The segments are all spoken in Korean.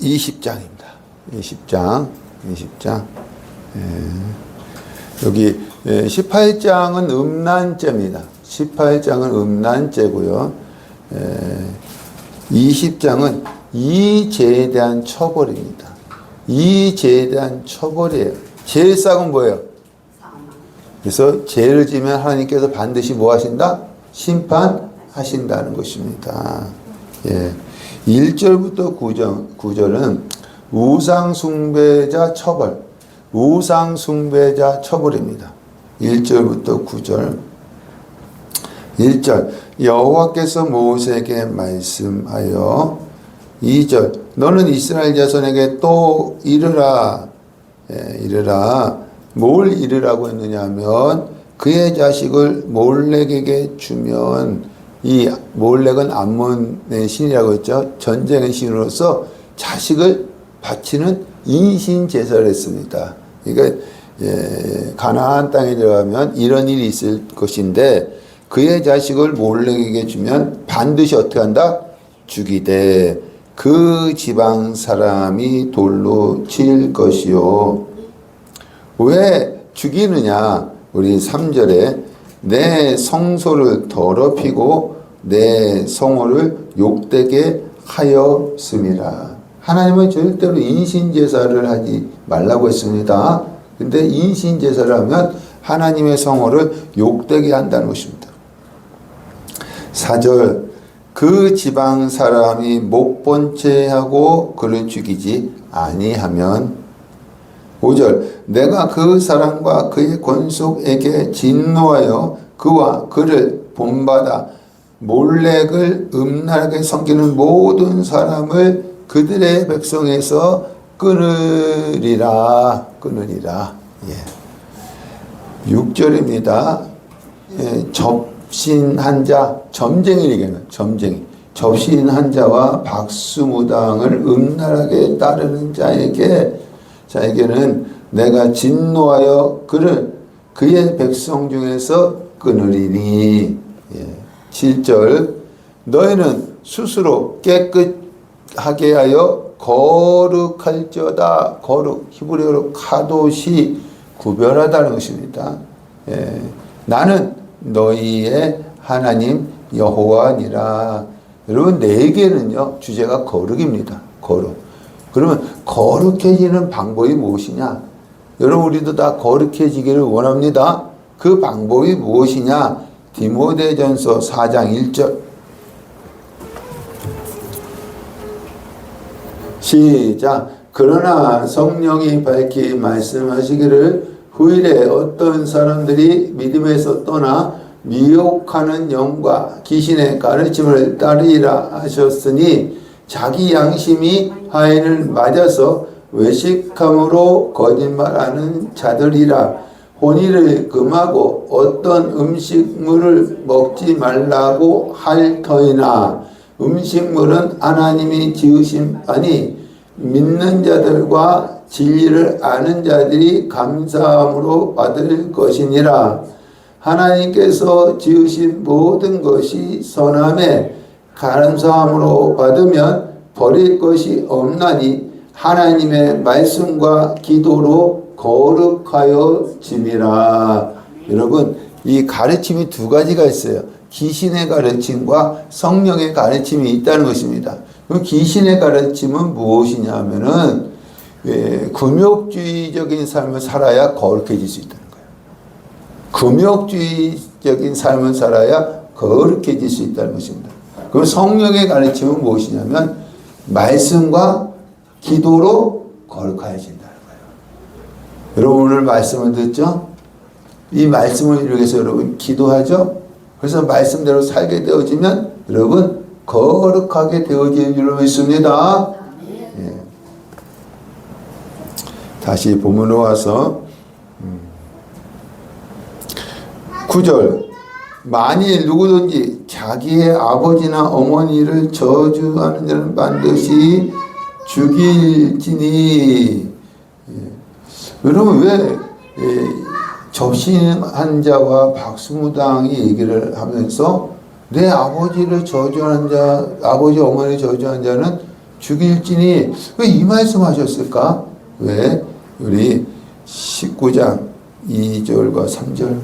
20장입니다. 20장. 여기 18장은 음란죄입니다. 18장은 음란죄고요. 20장은 이 죄에 대한 처벌입니다. 이 죄에 대한 처벌이에요. 죄의 싹은 뭐예요? 그래서 죄를 지면 하나님께서 반드시 뭐 하신다? 심판하신다는 것입니다. 1절부터 9절은 우상숭배자 처벌, 우상숭배자 처벌입니다. 1절부터 9절. 1절 여호와께서 모세에게 말씀하여 2절 너는 이스라엘 자손에게 또 이르라. 뭘 이르라고 했느냐 하면 그의 자식을 몰렉에게 주면, 이 몰렉은 암몬의 신이라고 했죠. 전쟁의 신으로서 자식을 바치는 인신 제사를 했습니다. 그러니까 가나안 땅에 들어가면 이런 일이 있을 것인데 그의 자식을 몰렉에게 주면 반드시 어떻게 한다? 죽이되 그 지방 사람이 돌로 칠 것이요. 왜 죽이느냐? 우리 3절에 내 성소를 더럽히고 내 성호를 욕되게 하였음이라. 하나님은 절대로 인신제사를 하지 말라고 했습니다. 근데 인신제사를 하면 하나님의 성호를 욕되게 한다는 것입니다. 4절 그 지방 사람이 못 본 채 하고 그를 죽이지 아니하면. 5절 내가 그 사람과 그의 권속에게 진노하여 그와 그를 본받아 몰렉을 음란하게 섬기는 모든 사람을 그들의 백성에서 끊으리라. 6절입니다. 접신한 자, 점쟁이를 얘기하는 점쟁이. 접신한 자와 박수무당을 음란하게 따르는 자에게는 내가 진노하여 그를 그의 백성 중에서 끊으리니. 7절 너희는 스스로 깨끗하게 하여 거룩할지어다. 거룩, 히브리어로 카도시, 구별하다는 것입니다. 나는 너희의 하나님 여호와니라. 여러분, 내게는요 주제가 거룩입니다. 거룩. 그러면 거룩해지는 방법이 무엇이냐? 여러분, 우리도 다 거룩해지기를 원합니다. 그 방법이 무엇이냐? 디모데전서 4장 1절 시작. 그러나 성령이 밝히 말씀하시기를 후일에 어떤 사람들이 믿음에서 떠나 미혹하는 영과 귀신의 가르침을 따르리라 하셨으니 자기 양심이 하인을 맞아서 외식함으로 거짓말하는 자들이라. 혼의를 금하고 어떤 음식물을 먹지 말라고 할 터이나 음식물은 하나님이 지으신 바니 믿는 자들과 진리를 아는 자들이 감사함으로 받을 것이니라. 하나님께서 지으신 모든 것이 선함에 감사함으로 받으면 버릴 것이 없나니 하나님의 말씀과 기도로 거룩하여 짐이라. 여러분, 이 가르침이 두 가지가 있어요. 귀신의 가르침과 성령의 가르침이 있다는 것입니다. 그럼 귀신의 가르침은 무엇이냐 하면은 금욕주의적인 삶을 살아야 거룩해질 수 있다는 거예요. 금욕주의적인 삶을 살아야 거룩해질 수 있다는 것입니다. 그럼 성령의 가르침은 무엇이냐면 말씀과 기도로 거룩해진다는 거예요. 여러분, 오늘 말씀을 듣죠? 이 말씀을 이루기 위해서 여러분 기도하죠? 그래서 말씀대로 살게 되어지면 여러분 거룩하게 되어지는 줄로 믿습니다. 다시 본문으로 와서 9절 만일 누구든지 자기의 아버지나 어머니를 저주하는 자는 반드시 죽일지니. 여러분, 왜 접신한 자와 박수무당이 얘기를 하면서 내 아버지를 저주하는 자, 아버지 어머니를 저주하는 자는 죽일지니 왜 이 말씀 하셨을까? 왜? 우리 19장 2절과 3절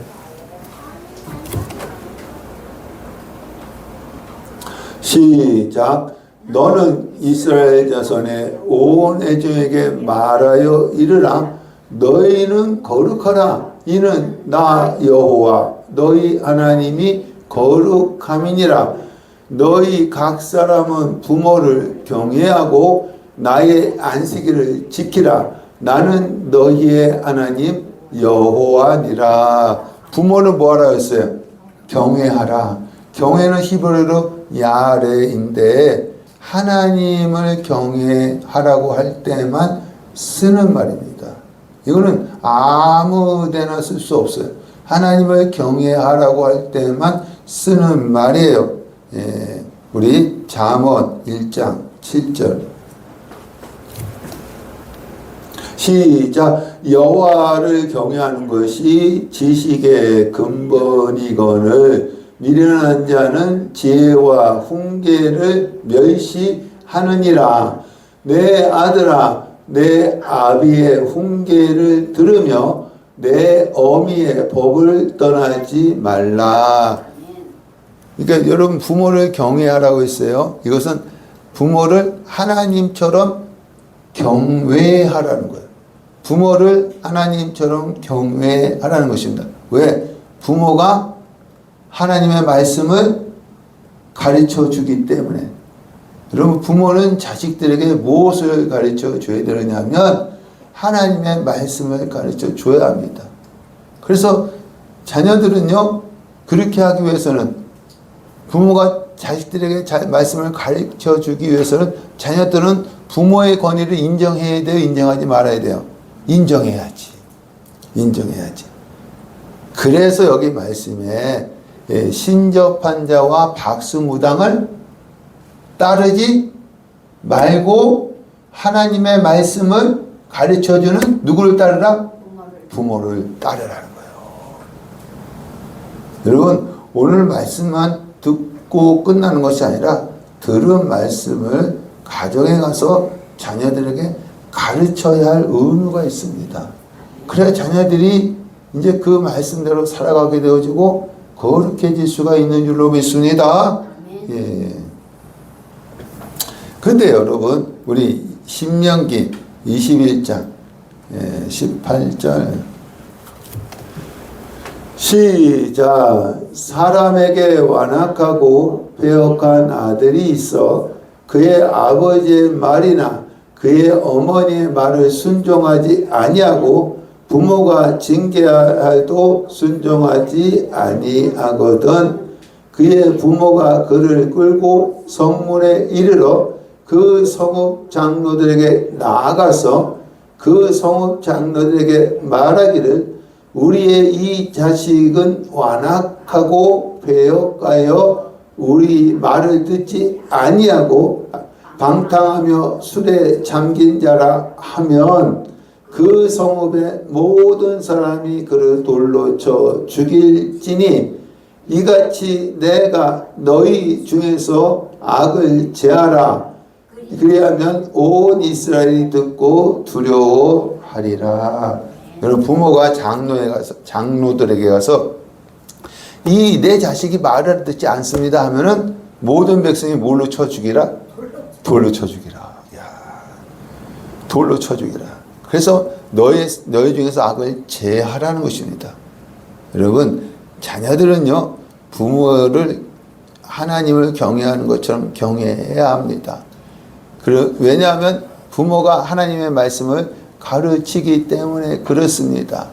시작. 너는 이스라엘 자손의 온 애족에게 말하여 이르라. 너희는 거룩하라. 이는 나 여호와 너희 하나님이 거룩함이니라. 너희 각 사람은 부모를 경외하고 나의 안식일을 지키라. 나는 너희의 하나님 여호와니라. 부모는 뭐하라 했어요? 경외하라. 경외는 히브리어로 야레인데 하나님을 경외하라고 할 때만 쓰는 말입니다. 이거는 아무 데나 쓸 수 없어요. 하나님을 경외하라고 할 때만 쓰는 말이에요. 예, 우리 잠언 1장 7절 시작. 여호와를 경외하는 것이 지식의 근본이거늘 미련한 자는 지혜와 훈계를 멸시하느니라. 내 아들아, 내 아비의 훈계를 들으며 내 어미의 법을 떠나지 말라. 그러니까 여러분 부모를 경외하라고 했어요. 이것은 부모를 하나님처럼 경외하라는 거예요. 부모를 하나님처럼 경외하라는 것입니다. 왜? 부모가 하나님의 말씀을 가르쳐 주기 때문에. 여러분 부모는 자식들에게 무엇을 가르쳐 줘야 되느냐면 하나님의 말씀을 가르쳐 줘야 합니다. 그래서 자녀들은요 그렇게 하기 위해서는 부모가 자식들에게 말씀을 가르쳐 주기 위해서는 자녀들은 부모의 권위를 인정해야 돼요? 인정하지 말아야 돼요? 인정해야지. 인정해야지. 그래서 여기 말씀에 신접한 자와 박수무당을 따르지 말고 하나님의 말씀을 가르쳐주는 누구를 따르라? 부모를 따르라는 거예요. 여러분 오늘 말씀만 듣고 끝나는 것이 아니라 들은 말씀을 가정에 가서 자녀들에게 가르쳐야 할 의무가 있습니다. 그래야 자녀들이 이제 그 말씀대로 살아가게 되어지고 거룩해질 수가 있는 줄로 믿습니다. 예. 근데 여러분 우리 신명기 21장 18절 시작. 사람에게 완악하고 배역한 아들이 있어 그의 아버지의 말이나 그의 어머니의 말을 순종하지 아니하고 부모가 징계하여도 순종하지 아니하거든. 그의 부모가 그를 끌고 성문에 이르러 그 성읍 장로들에게 나아가서 그 성읍 장로들에게 말하기를 우리의 이 자식은 완악하고 배역하여 우리 말을 듣지 아니하고 방탕하며 술에 잠긴 자라 하면 그 성읍의 모든 사람이 그를 돌로 쳐 죽일지니 이같이 내가 너희 중에서 악을 제하라. 그리하면 온 이스라엘이 듣고 두려워하리라. 여러분 부모가 장로들에게 가서 이 내 자식이 말을 듣지 않습니다 하면은 모든 백성이 뭘로 쳐 죽이라? 돌로 쳐 죽이라. 야, 돌로 쳐 죽이라. 그래서 너희 중에서 악을 제하라는 것입니다. 여러분 자녀들은요 부모를 하나님을 경외하는 것처럼 경외해야 합니다. 왜냐하면 부모가 하나님의 말씀을 가르치기 때문에 그렇습니다.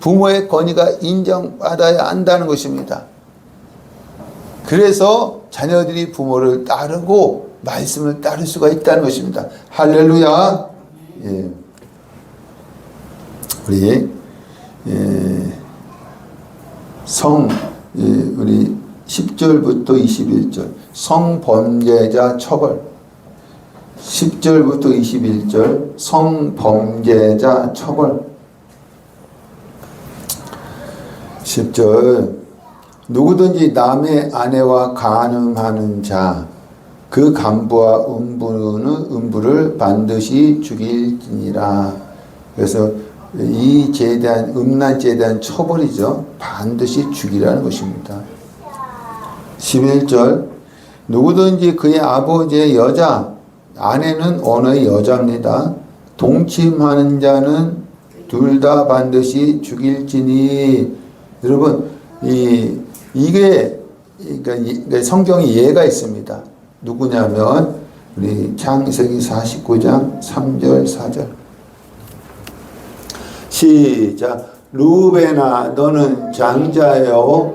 부모의 권위가 인정받아야 한다는 것입니다. 그래서 자녀들이 부모를 따르고 말씀을 따를 수가 있다는 것입니다. 할렐루야. 예. 우리 우리 10절부터 21절 성범죄자 처벌 10절부터 21절 성범죄자 처벌 10절 누구든지 남의 아내와 간음하는 자 그 간부와 음부를 반드시 죽일지니라. 그래서 이 죄에 대한 음란죄에 대한 처벌이죠. 반드시 죽이라는 것입니다. 11절 누구든지 그의 아버지의 여자 아내는 언어의 여자입니다. 동침하는 자는 둘 다 반드시 죽일지니. 여러분 이게 그러니까 성경에 예가 있습니다. 누구냐면 우리 창세기 49장 3절 4절 시작. 루벤아 너는 장자여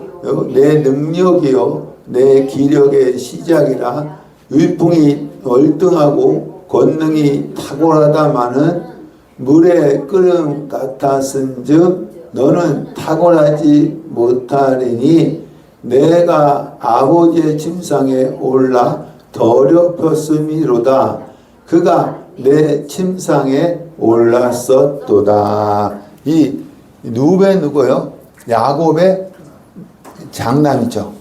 내 능력이요 내 기력의 시작이라. 율풍이 월등하고 권능이 탁월하다마는 물의 끓음 같았은즉 너는 탁월하지 못하리니 내가 아버지의 침상에 올라 더럽혔음이로다. 그가 내 침상에 올랐었도다. 이 누벤 누구예요? 야곱의 장남이죠.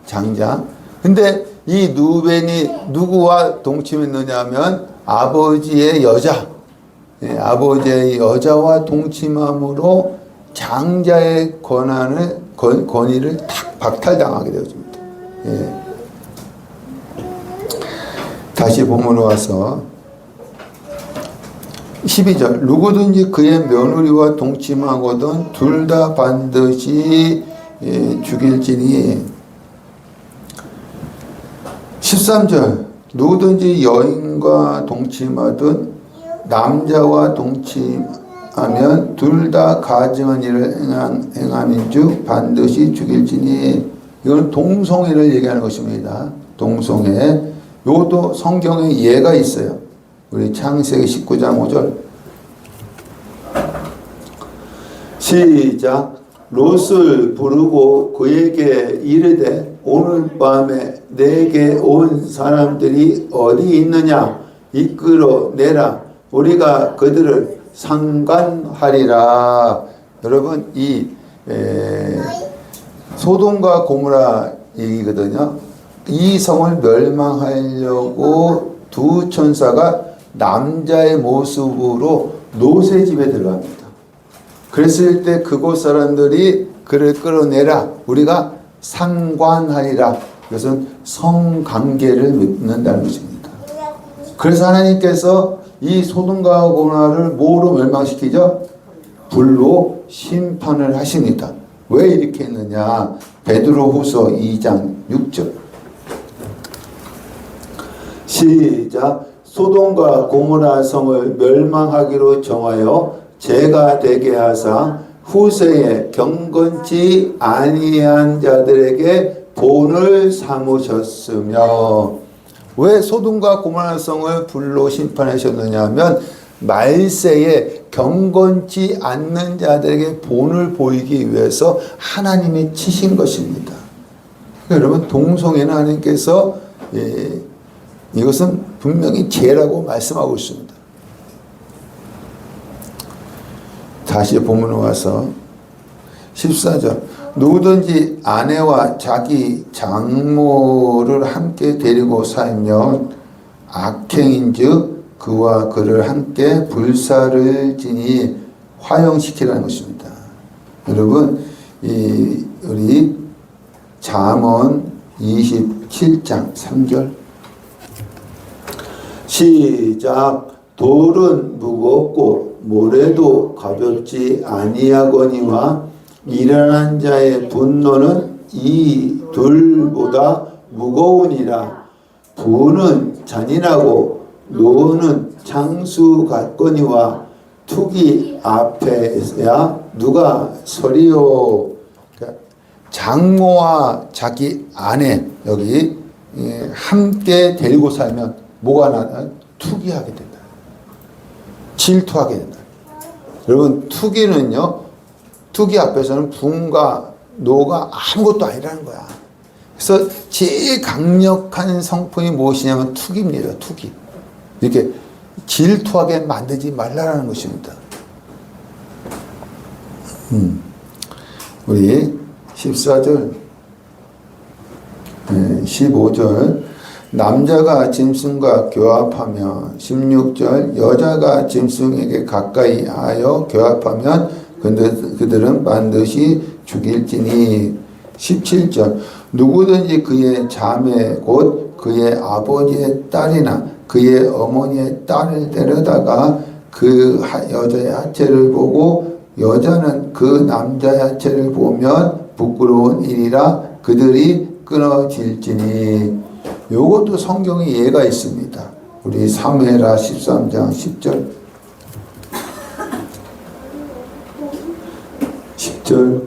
장자. 근데 이 누벤이 누구와 동침했느냐면 아버지의 여자. 아버지의 여자와 동침함으로 장자의 권위를 탁 박탈당하게 되어집니다. 다시 본문으로 와서 12절 누구든지 그의 며느리와 동침하거든 둘 다 반드시 죽일지니. 13절 누구든지 여인과 동침하든 남자와 동침하면 둘 다 가증한 일을 행함인즉 반드시 죽일지니. 이건 동성애를 얘기하는 것입니다. 동성애. 이것도 성경에 예가 있어요. 우리 창세기 19장 5절 시작. 롯을 부르고 그에게 이르되 오늘 밤에 내게 온 사람들이 어디 있느냐 이끌어 내라. 우리가 그들을 상관하리라. 여러분 이 소돔과 고모라 얘기거든요. 이 성을 멸망하려고 두 천사가 남자의 모습으로 롯의 집에 들어갑니다. 그랬을 때 그곳 사람들이 그를 끌어내라. 우리가 상관하리라. 이것은 성관계를 맺는다는 것입니다. 그래서 하나님께서 이 소돔과 고모라를 뭐로 멸망시키죠? 불로 심판을 하십니다. 왜 이렇게 했느냐? 베드로후서 2장 6절 시작. 소돔과 고모라 성을 멸망하기로 정하여 죄가 되게 하사 후세에 경건치 아니한 자들에게 본을 삼으셨으며. 왜 소돔과 고모라 성을 불로 심판하셨느냐 하면 말세에 경건치 않는 자들에게 본을 보이기 위해서 하나님이 치신 것입니다. 여러분 동성애는 하나님께서 이것은 분명히 죄라고 말씀하고 있습니다. 다시 본문으로 와서 14절 누구든지 아내와 자기 장모를 함께 데리고 살면 악행인즉 그와 그를 함께 불사를 지니 화형시키라는 것입니다. 여러분 우리 잠언 27장 3절 시작. 돌은 무겁고 모래도 가볍지 아니하거니와 미련한 자의 분노는 이 둘보다 무거우니라. 부는 잔인하고 노는 장수 같거니와 투기 앞에야 누가 서리요. 그러니까 장모와 자기 아내 여기 함께 데리고 살면 뭐가 나나? 투기하게 된다. 질투하게 된다. 여러분 투기는요, 투기 앞에서는 분과 노가 아무것도 아니라는 거야. 그래서 제일 강력한 성품이 무엇이냐면 투기입니다. 투기. 이렇게 질투하게 만들지 말라는 것입니다. 우리 14절 15절 남자가 짐승과 교합하면 16절 여자가 짐승에게 가까이 하여 교합하면 그들은 반드시 죽일지니 17절 누구든지 그의 자매 곧 그의 아버지의 딸이나 그의 어머니의 딸을 데려다가 그 여자의 하체를 보고 여자는 그 남자의 하체를 보면 부끄러운 일이라 그들이 끊어질지니. 요것도 성경에 예가 있습니다. 우리 사무엘하 13장 10절 10절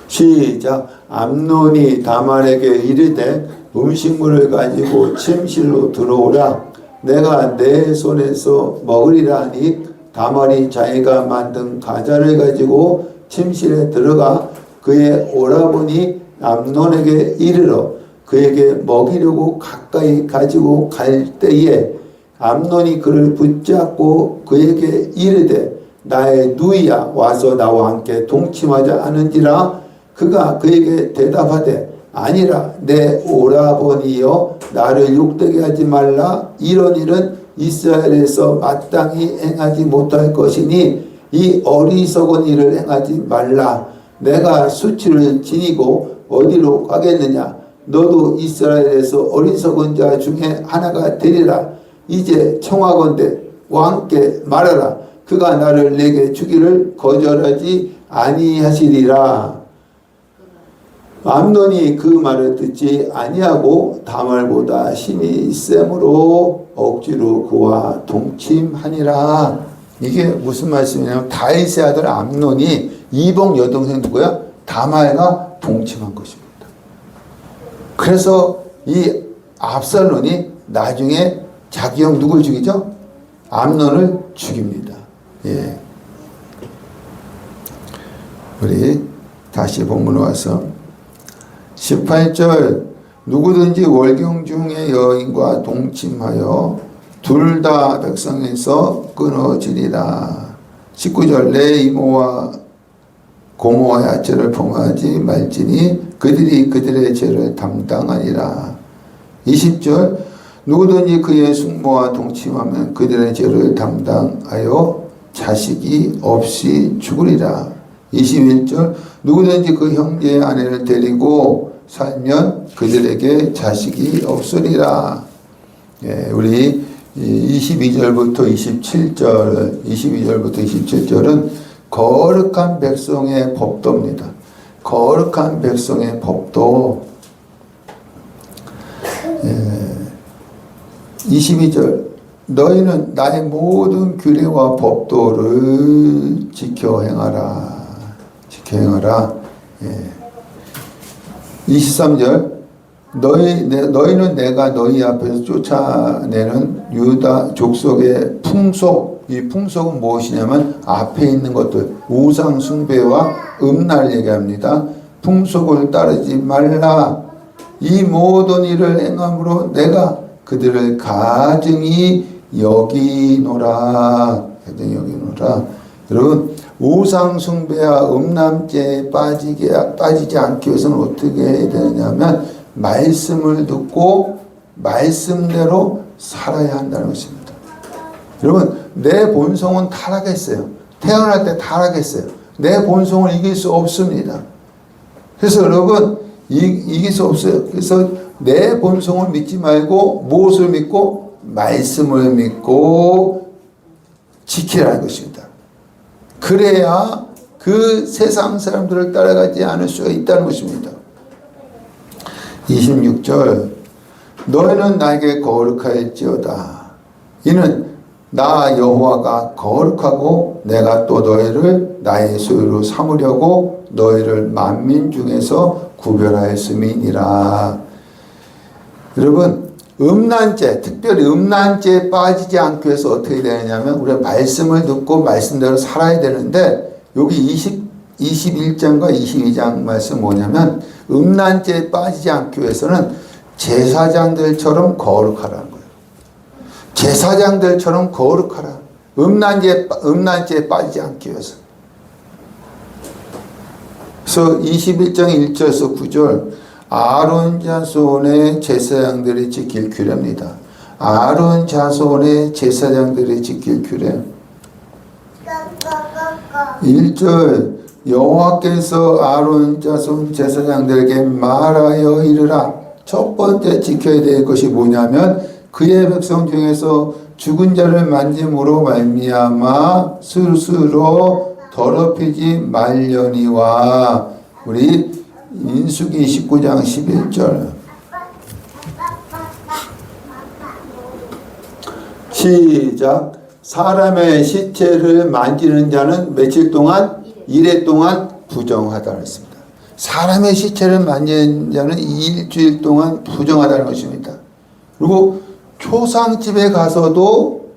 시작. 암논이 다말에게 이르되 음식물을 가지고 침실로 들어오라. 내가 내 손에서 먹으리라 하니 다말이 자기가 만든 과자를 가지고 침실에 들어가 그의 오라버니 암논에게 이르러 그에게 먹이려고 가까이 가지고 갈 때에 암논이 그를 붙잡고 그에게 이르되 나의 누이야 와서 나와 함께 동침하자 하는지라. 그가 그에게 대답하되 아니라 내 오라버니여 나를 욕되게 하지 말라. 이런 일은 이스라엘에서 마땅히 행하지 못할 것이니 이 어리석은 일을 행하지 말라. 내가 수치를 지니고 어디로 가겠느냐. 너도 이스라엘에서 어리석은 자 중에 하나가 되리라. 이제 청하건대 왕께 말하라. 그가 나를 내게 주기를 거절하지 아니하시리라. 암논이 그 말을 듣지 아니하고 다말보다 힘이 셈으로 억지로 그와 동침하니라. 이게 무슨 말씀이냐면 다윗의 아들 암논이 이복 여동생 누구야? 다말과 동침한 것입니다. 그래서 이 압살론이 나중에 자기 형 누굴 죽이죠? 암논을 죽입니다. 예. 우리 다시 본문으로 와서 18절 누구든지 월경 중의 여인과 동침하여 둘 다 백성에서 끊어지리라. 19절 내 이모와 고모와 야채를 범하지 말지니 그들이 그들의 죄를 담당하리라. 20절 누구든지 그의 숙모와 동침하면 그들의 죄를 담당하여 자식이 없이 죽으리라. 21절 누구든지 그 형제의 아내를 데리고 살면 그들에게 자식이 없으리라. 예, 우리 22절부터 27절은 거룩한 백성의 법도입니다. 거룩한 백성의 법도. 22절 너희는 나의 모든 규례와 법도를 지켜 행하라. 예. 23절 너희는 내가 너희 앞에서 쫓아내는 유다 족속의 풍속. 이 풍속은 무엇이냐면 앞에 있는 것들 우상 숭배와 음란을 얘기합니다. 풍속을 따르지 말라. 이 모든 일을 행함으로 내가 그들을 가증히 여기노라. 여러분 우상 숭배와 음란죄에 빠지지 않기 위해서는 어떻게 해야 되느냐면 말씀을 듣고 말씀대로 살아야 한다는 것입니다. 여러분 내 본성은 타락했어요. 태어날 때 타락했어요. 내 본성을 이길 수 없습니다. 그래서 여러분 이길 수 없어요. 그래서 내 본성을 믿지 말고 무엇을 믿고 말씀을 믿고 지키라는 것입니다. 그래야 그 세상 사람들을 따라가지 않을 수가 있다는 것입니다. 26절 너희는 나에게 거룩할지어다. 이는 나 여호와가 거룩하고 내가 또 너희를 나의 소유로 삼으려고 너희를 만민 중에서 구별하였음이니라. 여러분 음란죄, 특별히 음란죄에 빠지지 않기 위해서 어떻게 되느냐면 우리가 말씀을 듣고 말씀대로 살아야 되는데 여기 21장과 22장 말씀 뭐냐면 음란죄에 빠지지 않기 위해서는 제사장들처럼 거룩하라는 거예요. 제사장들처럼 거룩하라. 음란죄에 빠지지 않기 위해서. 그래서 21장 1절에서 9절 아론 자손의 제사장들이 지킬 규례입니다. 아론 자손의 제사장들이 지킬 규례. 1절 여호와께서 아론 자손 제사장들에게 말하여 이르라. 첫 번째 지켜야 될 것이 뭐냐면 그의 백성 중에서 죽은 자를 만짐으로 말미암아 스스로 더럽히지 말려니와. 우리 민수기 19장 11절 시작. 사람의 시체를 만지는 자는 며칠 동안? 1회 동안 부정하다고 했습니다. 사람의 시체를 만지는 자는 일주일 동안 부정하다는 것입니다. 그리고 초상집에 가도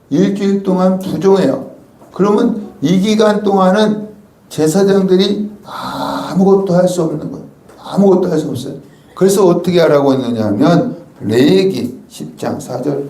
일주일 동안 부정해요. 그러면 이 기간 동안은 제사장들이 아무것도 할 수 없는 거예요. 아무것도 할 수 없어요. 그래서 어떻게 하라고 했느냐 하면 레위기 10장 4절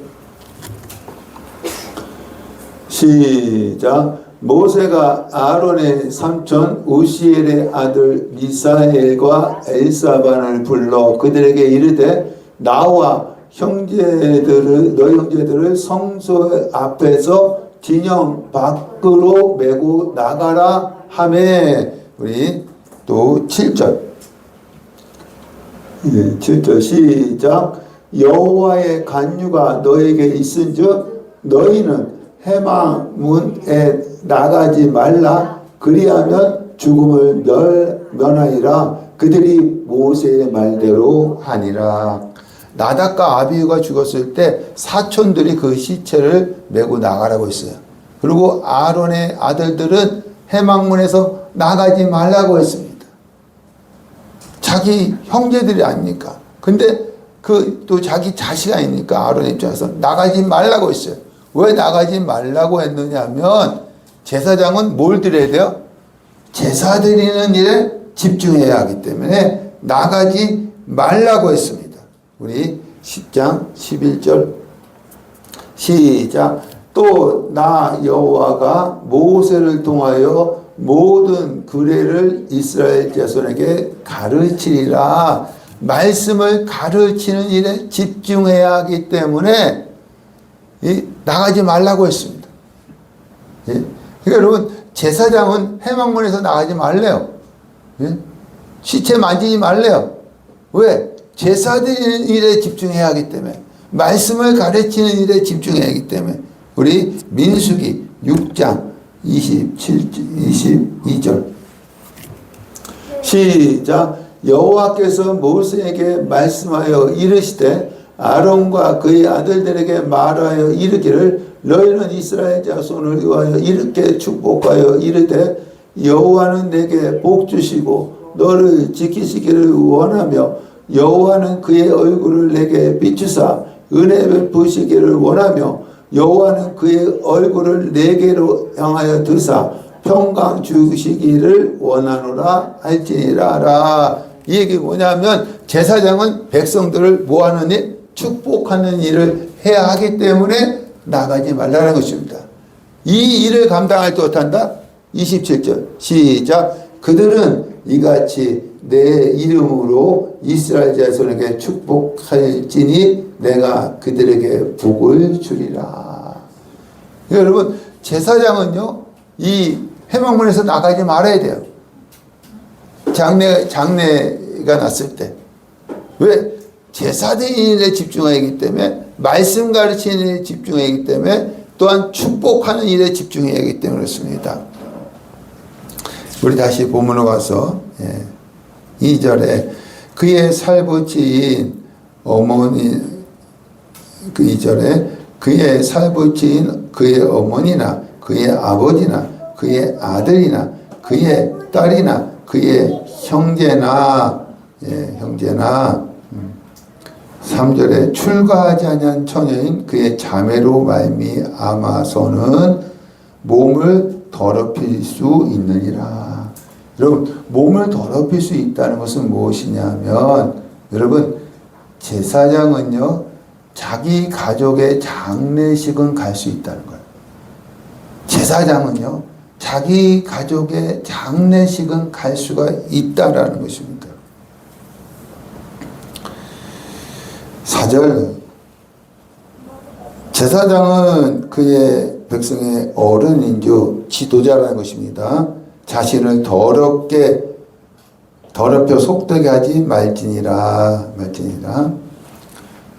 시작. 모세가 아론의 삼촌 우시엘의 아들 미사엘과 엘사반을 불러 그들에게 이르되 나와 너희 형제들을 성소 앞에서 진영 밖으로 메고 나가라 하매. 우리 또 7절 7절 시작. 여호와의 간유가 너에게 있은즉 너희는 해망문에 나가지 말라. 그리하면 죽음을 면하리라. 그들이 모세의 말대로 하니라. 나답과 아비후가 죽었을 때 사촌들이 그 시체를 메고 나가라고 했어요. 그리고 아론의 아들들은 해망문에서 나가지 말라고 했습니다. 자기 형제들이 아닙니까? 근데 또 자기 자식 아닙니까? 아론의 입장에서 나가지 말라고 했어요. 왜 나가지 말라고 했느냐 하면 제사장은 뭘 드려야 돼요? 제사 드리는 일에 집중해야 하기 때문에 나가지 말라고 했습니다. 우리 10장 11절 시작. 또 나 여호와가 모세를 통하여 모든 규례를 이스라엘 자손에게 가르치리라. 말씀을 가르치는 일에 집중해야 하기 때문에 나가지 말라고 했습니다. 그러니까 여러분 제사장은 해망문에서 나가지 말래요. 시체 만지지 말래요. 왜? 제사 드리는 일에 집중해야 하기 때문에, 말씀을 가르치는 일에 집중해야 하기 때문에. 우리 민수기 6장 22절 시작. 여호와께서 모세에게 말씀하여 이르시되 아론과 그의 아들들에게 말하여 이르기를 너희는 이스라엘 자손을 위하여 이렇게 축복하여 이르되 여호와는 내게 복 주시고 너를 지키시기를 원하며 여호와는 그의 얼굴을 내게 비추사 은혜 베푸시기를 원하며 여호와는 그의 얼굴을 내게로 향하여 드사 평강 주시기를 원하노라 할지니라. 이 얘기 뭐냐면 제사장은 백성들을 뭐하는 일? 축복하는 일을 해야 하기 때문에 나가지 말라는 것입니다. 이 일을 감당할 때 어떻단다? 27절 시작. 그들은 이같이 내 이름으로 이스라엘 자손에게 축복할지니 내가 그들에게 복을 주리라. 여러분 제사장은요 이 회막문에서 나가지 말아야 돼요. 장례가 났을 때. 왜? 제사드리는 일에 집중해야 하기 때문에, 말씀 가르치는 일에 집중해야 하기 때문에, 또한 축복하는 일에 집중해야 하기 때문에 그렇습니다. 우리 다시 본문으로 가서 2절에 그의 살부치인 어머니, 그 2절에 그의 살부치인 그의 어머니나 그의 아버지나 그의 아들이나 그의 딸이나 그의 형제나 3절에 출가하지 아니한 처녀인 그의 자매로 말미암아서는 몸을 더럽힐 수 있느니라. 여러분 몸을 더럽힐 수 있다는 것은 무엇이냐면 여러분 제사장은요 자기 가족의 장례식은 갈 수 있다는 거예요. 제사장은요 자기 가족의 장례식은 갈 수가 있다라는 것입니다. 4절 제사장은 그의 백성의 어른인즉 지도자라는 것입니다. 자신을 더럽혀 속되게 하지 말지니라.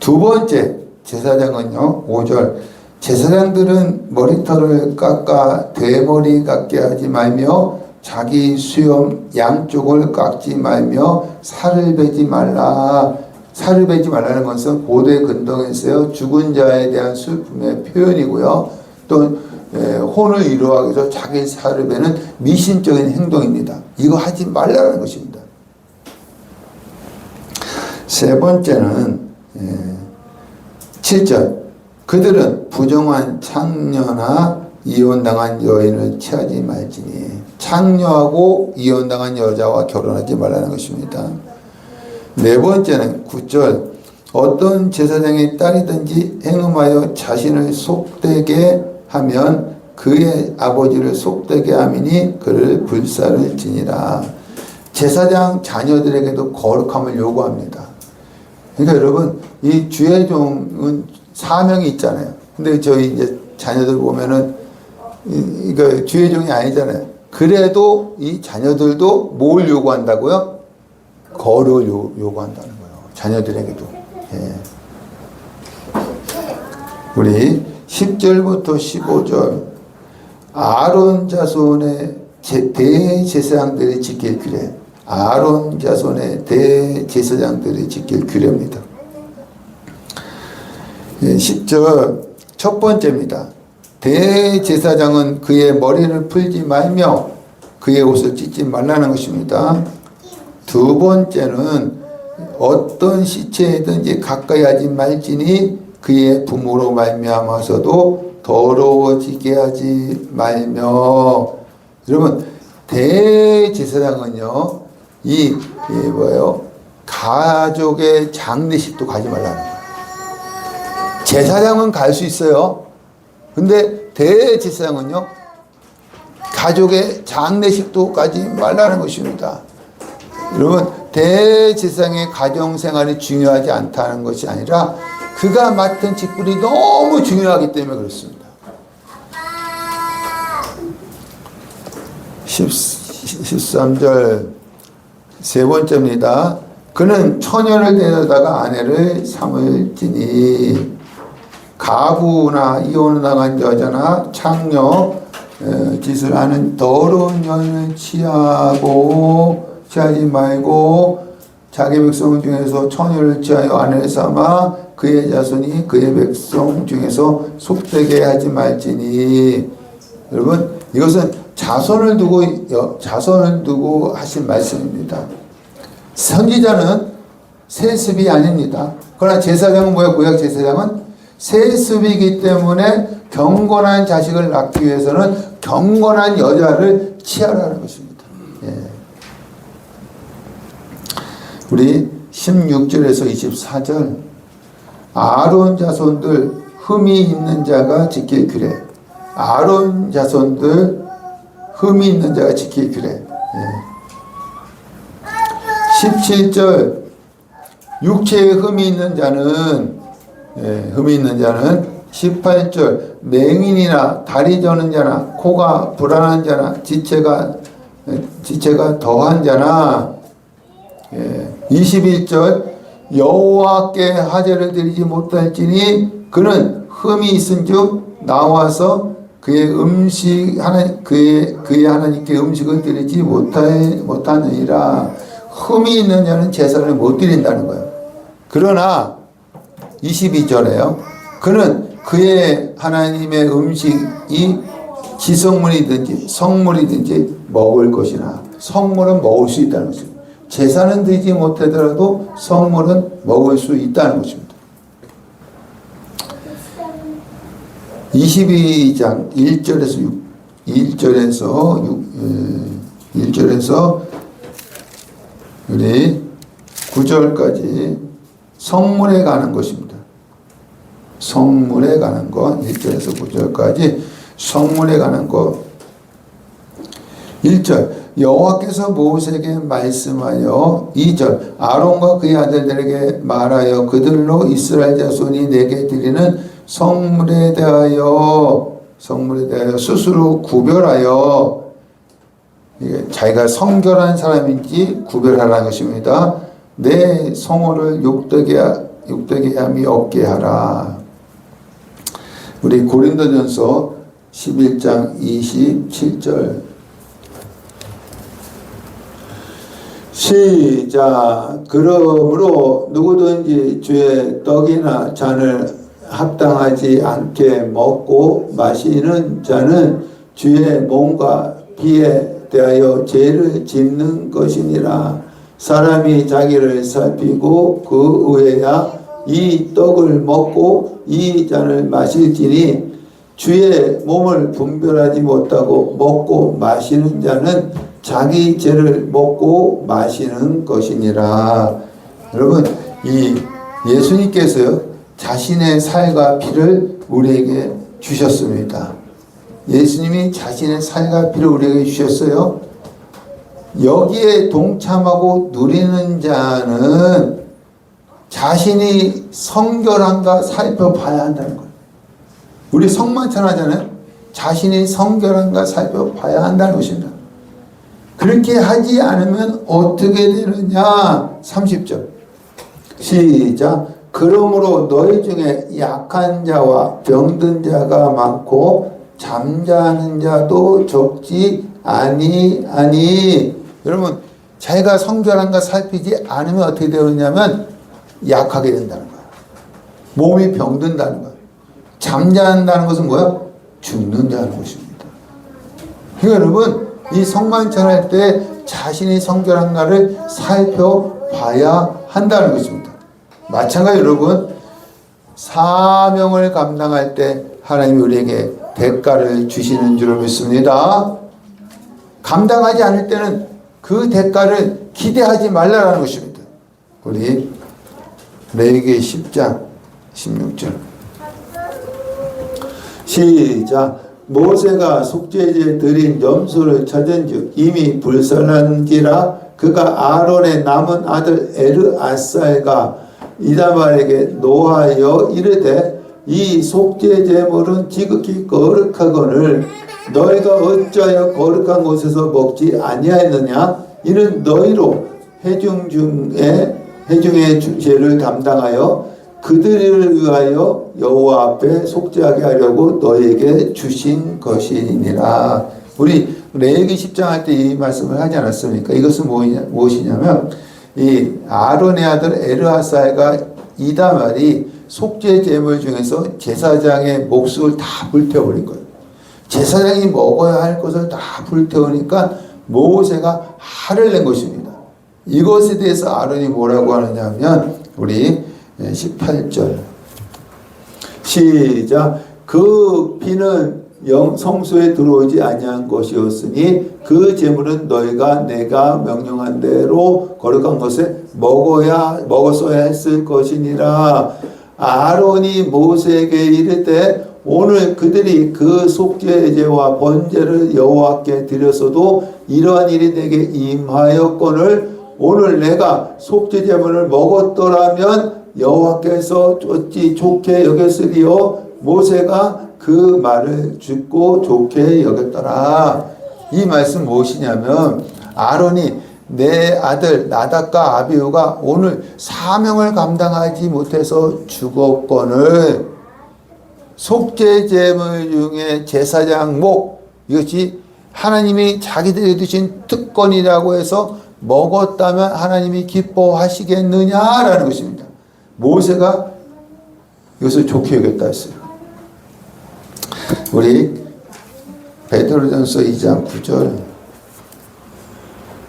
두 번째 제사장은요, 5절 제사장들은 머리털을 깎아 대머리 깎게 하지 말며 자기 수염 양쪽을 깎지 말며 살을 베지 말라. 살을 베지 말라는 것은 고대 근동에서요, 죽은 자에 대한 슬픔의 표현이고요, 또 혼을 이루어하기 위해서 자기 살을 베는 미신적인 행동입니다. 이거 하지 말라는 것입니다. 세 번째는 7절 그들은 부정한 창녀나 이혼당한 여인을 취하지 말지니. 창녀하고 이혼당한 여자와 결혼하지 말라는 것입니다. 네 번째는 9절 어떤 제사장의 딸이든지 행음하여 자신을 속되게 하면 그의 아버지를 속되게 함이니 그를 불사를 지니라. 제사장 자녀들에게도 거룩함을 요구합니다. 그러니까 여러분, 이 주의 종은 사명이 있잖아요. 근데 저희 이제 자녀들 보면은 이거 주의 종이 아니잖아요. 그래도 이 자녀들도 뭘 요구한다고요? 거룩을 요구한다는 거예요. 자녀들에게도. 예. 우리 10절부터 15절 아론 자손의 대제사장들이 지킬 규례. 아론 자손의 대제사장들이 지킬 규례입니다. 10절 첫 번째입니다. 대제사장은 그의 머리를 풀지 말며 그의 옷을 찢지 말라는 것입니다. 두 번째는 어떤 시체든지 가까이 하지 말지니 그의 부모로 말미암아서도 더러워지게 하지 말며. 여러분, 대제사장은요, 가족의 장례식도 가지 말라는 거예요. 제사장은 갈 수 있어요. 근데 대제사장은요, 가족의 장례식도 가지 말라는 것입니다. 여러분, 대제사장의 가정생활이 중요하지 않다는 것이 아니라 그가 맡은 직분이 너무 중요하기 때문에 그렇습니다. 13절 세 번째입니다. 그는 처녀를 데려다가 아내를 삼을지니. 가부나 이혼을 당한 여자나 창녀 짓을 하는 더러운 여인을 취하지 말고 자기 백성 중에서 처녀를 취하여 아내를 삼아 그의 자손이 그의 백성 중에서 속되게 하지 말지니. 여러분, 이것은 자손을 두고 하신 말씀입니다. 선지자는 세습이 아닙니다. 그러나 제사장은 뭐예요? 구약 제사장은 세습이기 때문에 경건한 자식을 낳기 위해서는 경건한 여자를 취하라는 것입니다. 예. 우리 16절에서 24절 아론 자손들 흠이 있는 자가 지킬 규례. 아론 자손들 흠이 있는 자가 지킬 규례. 예. 17절 육체에 흠이 있는 자는 18절 맹인이나 다리 저는 자나 코가 불안한 자나 지체가 더한 자나. 21절 여호와께 하제를 드리지 못할지니 그는 흠이 있은즉 나와서 그의 하나님께 음식을 드리지 못하느니라. 흠이 있는 자는 제사를 못 드린다는 거예요. 그러나 22절에요. 그는 그의 하나님의 음식이 지성물이든지 성물이든지 먹을 것이나. 성물은 먹을 수 있다는 것입니다. 제사는 드리지 못하더라도 성물은 먹을 수 있다는 것입니다. 22장 1절에서 우리 9절까지 성물에 관한 것입니다. 성물에 관한 것 1절에서 9절까지 성물에 관한 것. 1절 여호와께서 모세에게 말씀하여 2절 아론과 그의 아들들에게 말하여 그들로 이스라엘 자손이 내게 드리는 성물에 대하여 스스로 구별하여 자기가 성결한 사람인지 구별하라는 것입니다. 내 성호를 욕되게 함이 없게 하라. 우리 고린도전서 11장 27절 시작. 그러므로 누구든지 주의 떡이나 잔을 합당하지 않게 먹고 마시는 자는 주의 몸과 피에 대하여 죄를 짓는 것이니라. 사람이 자기를 살피고 그 의에야 이 떡을 먹고 이 잔을 마실지니 주의 몸을 분별하지 못하고 먹고 마시는 자는 자기 죄를 먹고 마시는 것이니라. 여러분, 이 예수님께서요 자신의 살과 피를 우리에게 주셨습니다. 예수님이 자신의 살과 피를 우리에게 주셨어요. 여기에 동참하고 누리는 자는 자신이 성결한가 살펴봐야 한다는 거예요. 우리 성만찬 하잖아요. 자신이 성결한가 살펴봐야 한다는 것입니다. 그렇게 하지 않으면 어떻게 되느냐? 30절 시작. 그러므로 너희 중에 약한 자와 병든 자가 많고 잠자는 자도 적지 아니하니. 여러분, 자기가 성결한가 살피지 않으면 어떻게 되느냐면 약하게 된다는 거야. 몸이 병든다는 거야. 잠자는다는 것은 뭐야? 죽는다는 것입니다. 그러니까 여러분, 이 성만찬 할 때 자신이 성결한가를 살펴봐야 한다는 것입니다. 마찬가지로 여러분, 사명을 감당할 때 하나님이 우리에게 대가를 주시는 줄 믿습니다. 감당하지 않을 때는 그 대가를 기대하지 말라는 것입니다. 우리 레위기 10장 16절 시작. 모세가 속죄제에 드린 염소를 찾은즉 이미 불살난지라 그가 아론의 남은 아들 에르아살과 이다말에게 노하여 이르되 이 속죄제물은 지극히 거룩하거늘 너희가 어찌하여 거룩한 곳에서 먹지 아니하였느냐. 이는 너희로 회중의 죄를 담당하여 그들을 위하여 여호와 앞에 속죄하게 하려고 너희에게 주신 것이니라. 우리 레위기 10장 할 때 이 말씀을 하지 않았습니까? 이것은 무엇이냐면 이 아론의 아들 에르아살과 이다말이 속죄 제물 중에서 제사장의 몫을 다 불태워버린 거예요. 제사장이 먹어야 할 것을 다 불태우니까 모세가 화를 낸 것입니다. 이것에 대해서 아론이 뭐라고 하느냐 하면 우리 18절 시작. 그 피는 성소에 들어오지 아니한 것이었으니 그 제물은 너희가 내가 명령한 대로 거룩한 것에 먹었어야 했을 것이니라. 아론이 모세에게 이르되 오늘 그들이 그 속죄제와 번제를 여호와께 드렸어도 이러한 일이 내게 임하였거늘 오늘 내가 속죄제물을 먹었더라면 여호와께서 어찌 좋게 여겼으리요. 모세가 그 말을 듣고 좋게 여겼더라. 이 말씀 무엇이냐면 아론이 내 아들 나답과 아비후가 오늘 사명을 감당하지 못해서 죽었거늘 속죄제물 중에 제사장 목 이것이 하나님이 자기들에게 주신 특권이라고 해서 먹었다면 하나님이 기뻐하시겠느냐라는 것입니다. 모세가 이것을 좋게 여겼다 했어요. 우리 베드로전서 2장 9절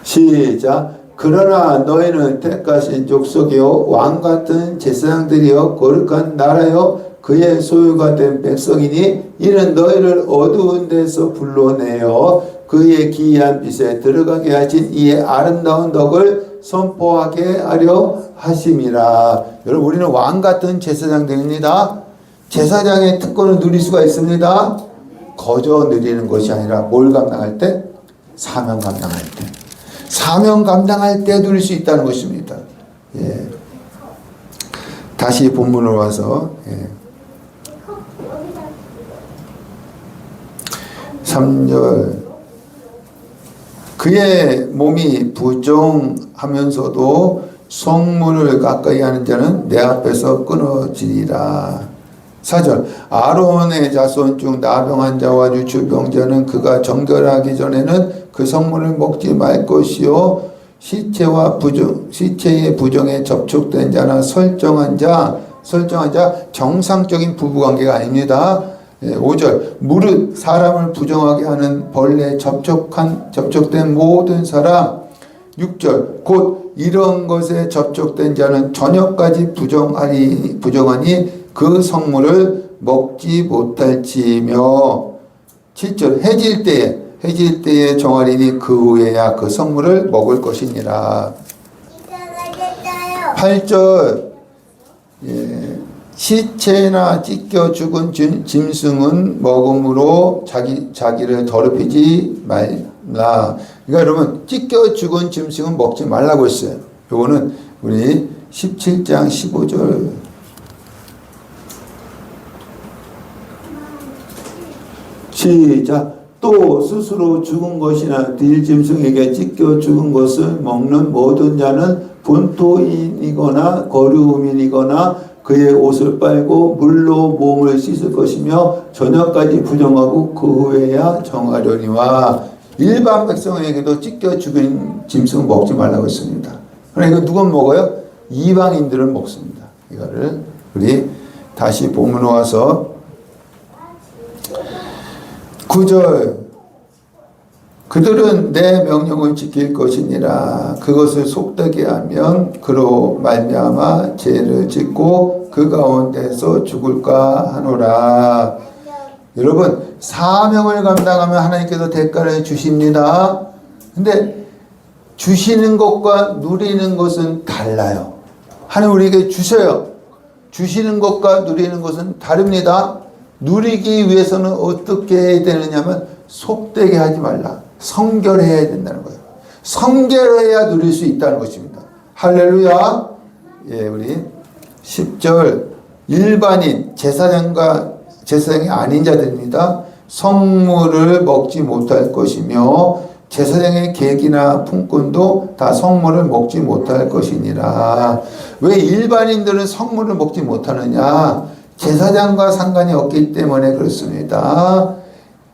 시작. 그러나 너희는 택하신 족속이요 왕같은 제사장들이요 거룩한 나라요 그의 소유가 된 백성이니 이는 너희를 어두운 데서 불러내어 그의 기이한 빛에 들어가게 하신 이의 아름다운 덕을 선포하게 하려 하심이라. 여러분, 우리는 왕같은 제사장들입니다. 제사장의 특권을 누릴 수가 있습니다. 거저 누리는 것이 아니라 뭘 감당할 때? 사명 감당할 때. 사명 감당할 때 누릴 수 있다는 것입니다. 예. 다시 본문으로 와서 3절 그의 몸이 부정하면서도 성문을 가까이 하는 자는 내 앞에서 끊어지리라. 4절 아론의 자손 중 나병한 자와 유추병자는 그가 정결하기 전에는 그 성문을 먹지 말 것이요 시체의 부정에 접촉된 자나 설정한 자 정상적인 부부관계가 아닙니다. 5절 무릇 사람을 부정하게 하는 벌레에 접촉된 모든 사람. 6절 곧 이런 것에 접촉된 자는 저녁까지 부정하니 그 성물을 먹지 못할지며. 7절 해질 때에 정하리니 그 후에야 그 성물을 먹을 것이니라. 8절 시체나 찢겨 죽은 짐승은 먹음으로 자기를 더럽히지 말라. 그러니까 여러분 찢겨 죽은 짐승은 먹지 말라고 했어요. 요거는 우리 17장 15절 시작. 또 스스로 죽은 것이나 들짐승에게 찢겨 죽은 것을 먹는 모든 자는 분토인이거나 거류민이거나 그의 옷을 빨고 물로 몸을 씻을 것이며 저녁까지 부정하고 그 후에야 정하려니와. 일반 백성에게도 찢겨 죽인 짐승 먹지 말라고 했습니다. 그러니까 누가 먹어요? 이방인들은 먹습니다. 이거를 우리 다시 본문으로 와서 9절 그들은 내 명령을 지킬 것이니라. 그것을 속되게 하면 그로 말미암아 죄를 짓고 그 가운데서 죽을까 하노라. 여러분 사명을 감당하면 하나님께서 대가를 주십니다. 근데 주시는 것과 누리는 것은 달라요. 하나님 우리에게 주셔요. 주시는 것과 누리는 것은 다릅니다. 누리기 위해서는 어떻게 해야 되느냐면 속되게 하지 말라. 성결해야 된다는 거예요. 성결해야 누릴 수 있다는 것입니다. 할렐루야. 예, 우리 10절 일반인 제사장이 아닌 자들입니다. 성물을 먹지 못할 것이며 제사장의 계기나 품꾼도 다 성물을 먹지 못할 것이니라. 왜 일반인들은 성물을 먹지 못하느냐? 제사장과 상관이 없기 때문에 그렇습니다.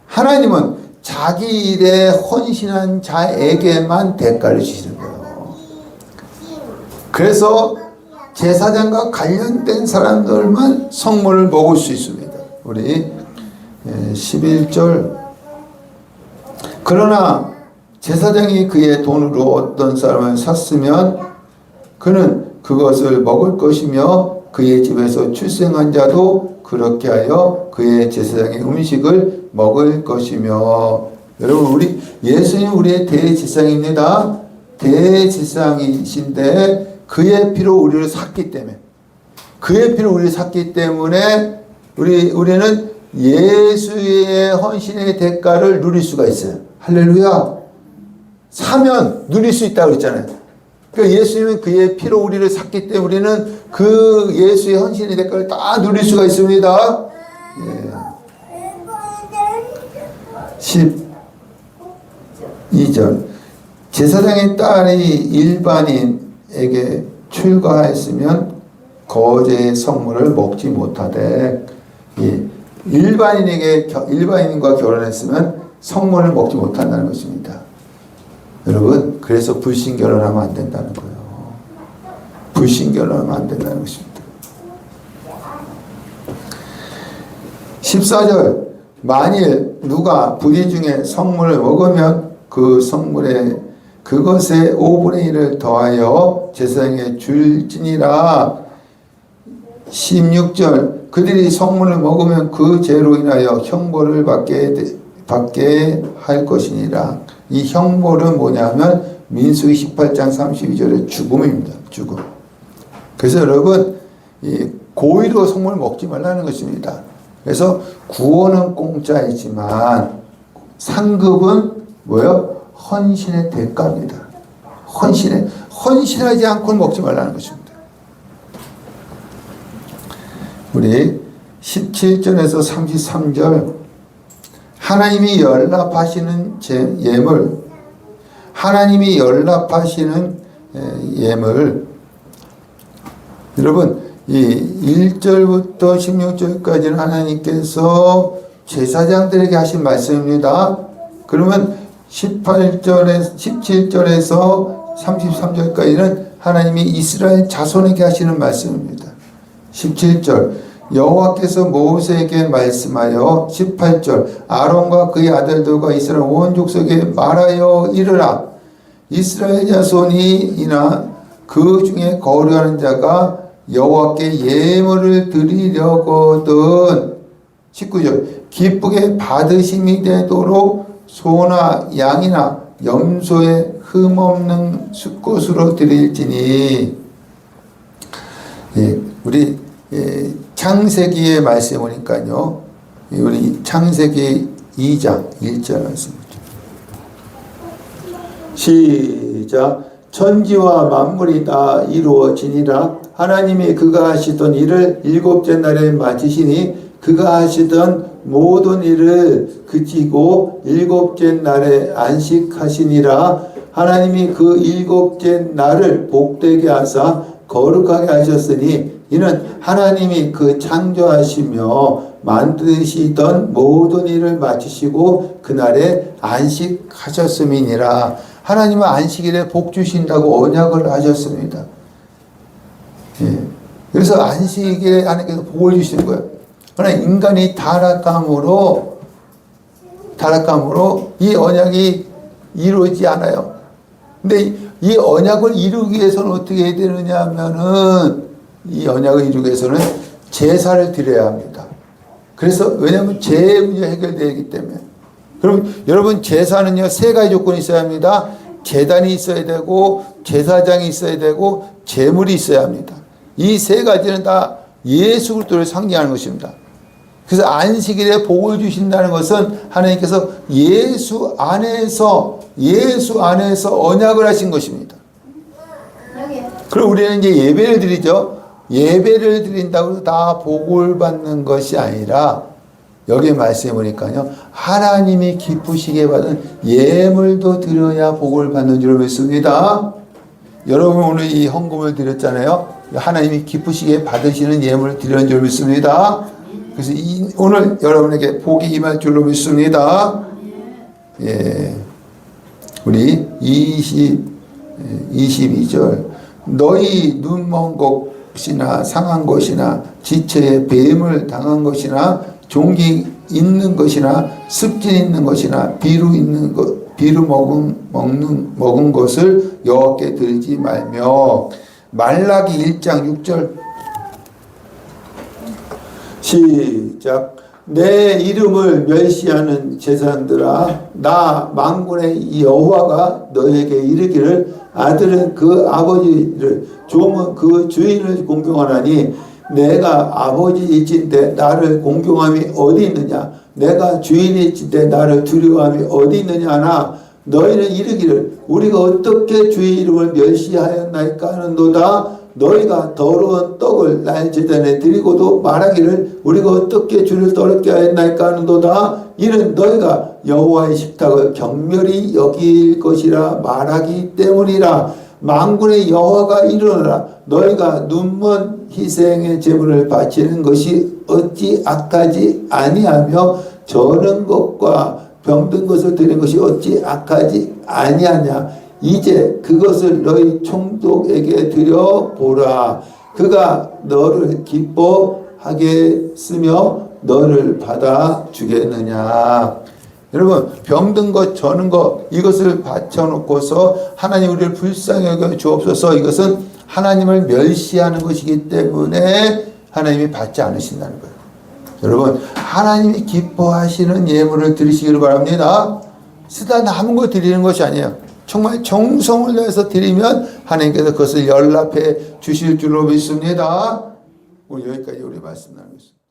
하나님은 자기 일에 헌신한 자에게만 대가를 주시는 거예요. 그래서 제사장과 관련된 사람들만 성물을 먹을 수 있습니다. 우리 11절 그러나 제사장이 그의 돈으로 어떤 사람을 샀으면 그는 그것을 먹을 것이며 그의 집에서 출생한 자도 그렇게 하여 그의 제사장의 음식을 먹을 것이며. 여러분 우리 예수님 우리의 대제사장입니다. 대제사장이신데 그의 피로 우리를 샀기 때문에 우리는 예수의 헌신의 대가를 누릴 수가 있어요. 할렐루야. 사면 누릴 수 있다고 그랬잖아요. 그러니까 예수님은 그의 피로 우리를 샀기 때문에 우리는 그 예수의 헌신의 대가를 다 누릴 수가 있습니다. 예. 12절 제사장의 딸이 일반인에게 출가하였으면 거제의 성물을 먹지 못하되. 예. 일반인과 결혼했으면 성물을 먹지 못한다는 것입니다. 여러분 그래서 불신 결혼하면 안 된다는 거예요. 불신 결혼하면 안 된다는 것입니다. 14절 만일 누가 부리 중에 성물을 먹으면 그 성물에 그것의 5분의 1을 더하여 제사장에 줄지니라. 16절 그들이 성물을 먹으면 그 죄로 인하여 형벌을 받게 할 것이니라. 이 형벌은 뭐냐면 민수기 18장 32절의 죽음입니다. 죽음. 그래서 여러분 이 고의로 성물을 먹지 말라는 것입니다. 그래서 구원은 공짜이지만 상급은 뭐요? 헌신의 대가입니다. 헌신하지 않고는 먹지 말라는 것입니다. 우리 17절에서 33절 하나님이 연락하시는 예물, 하나님이 연락하시는 예물. 여러분 이 1절부터 16절까지는 하나님께서 제사장들에게 하신 말씀입니다. 그러면 17절에서 33절까지는 하나님이 이스라엘 자손에게 하시는 말씀입니다. 17절 여호와께서 모세에게 말씀하여 18절 아론과 그의 아들들과 이스라엘 온 족속에게 말하여 이르라. 이스라엘 자손이나 그 중에 거류하는 자가 여호와께 예물을 드리려거든. 19절 기쁘게 받으심이 되도록 소나 양이나 염소의 흠없는 수꽃으로 드릴지니. 우리 창세기의 말씀에 보니까요, 우리 창세기 2장 1절 말씀이죠. 시작. 천지와 만물이 다 이루어지니라. 하나님이 그가 하시던 일을 일곱째 날에 마치시니 그가 하시던 모든 일을 그치고 일곱째 날에 안식하시니라. 하나님이 그 일곱째 날을 복되게 하사 거룩하게 하셨으니 이는 하나님이 그 창조하시며 만드시던 모든 일을 마치시고 그날에 안식하셨음이니라. 하나님은 안식일에 복 주신다고 언약을 하셨습니다. 그래서 안식일에 하나님께서 복을 주시는 거예요. 그러나 인간이 타락함으로 이 언약이 이루어지지 않아요. 근데 이 언약을 이루기 위해서는 어떻게 해야 되느냐 하면은 이 언약을 이루기 위해서는 제사를 드려야 합니다. 그래서 왜냐하면 죄의 문제가 해결되기 때문에. 그럼 여러분 제사는요 세 가지 조건이 있어야 합니다. 제단이 있어야 되고 제사장이 있어야 되고 제물이 있어야 합니다. 이 세 가지는 다 예수 그리스도를 상징하는 것입니다. 그래서 안식일에 복을 주신다는 것은 하나님께서 예수 안에서 언약을 하신 것입니다. 그럼 우리는 이제 예배를 드리죠. 예배를 드린다고 해서 다 복을 받는 것이 아니라 여기 말씀해 보니까요. 하나님이 기쁘시게 받은 예물도 드려야 복을 받는 줄 믿습니다. 여러분 오늘 이 헌금을 드렸잖아요. 하나님이 기쁘시게 받으시는 예물을 드리는 줄 믿습니다. 그래서 오늘 여러분에게 복이 임할 줄로 믿습니다. 예. 우리 22절 너희 눈먼 것이나 상한 것이나 지체에 뱀을 당한 것이나 종기 있는 것이나 습진 있는 것이나 비루 먹은 것을 여호와께 드리지 말며. 말라기 1장 6절 시작. 내 이름을 멸시하는 제사장들아 나 만군의 여호와가 너에게 이르기를 아들은 그 아버지를 종은 그 주인을 공경하나니 내가 아버지이신데 나를 공경함이 어디 있느냐 내가 주인이신데 나를 두려워함이 어디 있느냐 하나 너희는 이르기를 우리가 어떻게 주의 이름을 멸시하였나이까 하는도다. 너희가 더러운 떡을 날 제단에 드리고도 말하기를 우리가 어떻게 주를 더럽게 하였나이까 하는도다. 이는 너희가 여호와의 식탁을 경멸히 여길 것이라 말하기 때문이라. 만군의 여호와가 이르노라. 너희가 눈먼 희생의 제물을 바치는 것이 어찌 악하지 아니하며 저는 것과 병든 것을 드리는 것이 어찌 악하지 아니하냐. 이제 그것을 너희 총독에게 드려보라. 그가 너를 기뻐하겠으며 너를 받아주겠느냐. 여러분 병든 것 저는 것 이것을 바쳐놓고서 하나님 우리를 불쌍히 여겨 주옵소서. 이것은 하나님을 멸시하는 것이기 때문에 하나님이 받지 않으신다는 거예요. 여러분 하나님이 기뻐하시는 예물을 드리시기를 바랍니다. 쓰다 남은 거 드리는 것이 아니에요. 정말 정성을 내서 드리면 하나님께서 그것을 연락해 주실 줄로 믿습니다. 오늘 여기까지 우리 말씀 나누겠습니다.